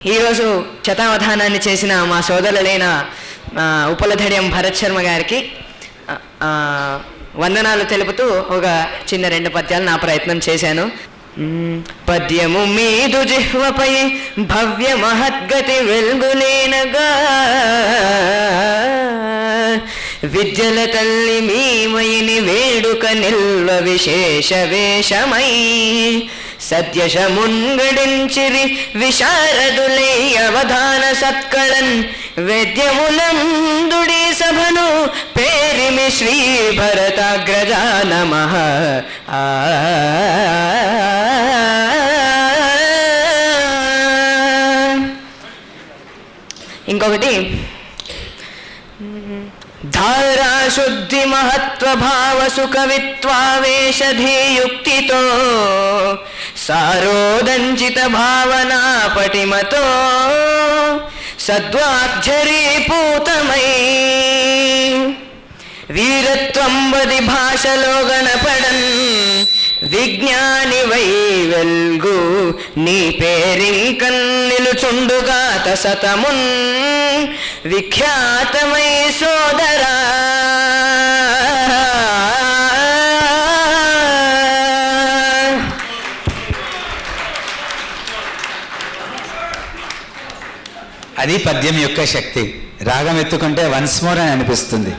ఈరోజు శతావధానాన్ని చేసిన మా సోదరులైన ఉపలధడ్యం భరత్ శర్మ గారికి వందనాలు తెలుపుతూ ఒక చిన్న 2 పద్యాలు నా ప్రయత్నం చేశాను. పద్యము మీదు జిహ్వపై భవ్య మహద్గతి వెల్గులేనగా విద్యల తల్లి మీమయిని వేడుక నిల్వ విశేష వేషమై సత్యశమున్గడించిరి విశారదులై అవధాన సత్కళన్ వేద్యములందుడి సభను పేరిమి శ్రీ భరతాగ్రజా నమః. ఇంకొకటి ధారాశుద్ధి మహత్వ భావ సుఖవిత్వావేశధీయుక్తితో సారోదంచిత భావనా పటిమతో సద్వాగ్జరీపూతమై వీరత్వం వది భాషలో గణపడన్ విజ్ఞాని వై వెల్గు నీ పేరింకన్ నిలుచుండుగాత సతమున్ విఖ్యాతమై సోదరా. అది పద్యం యొక్క శక్తి. రాగం ఎత్తుకుంటే వన్స్ మోర్ అని అనిపిస్తుంది.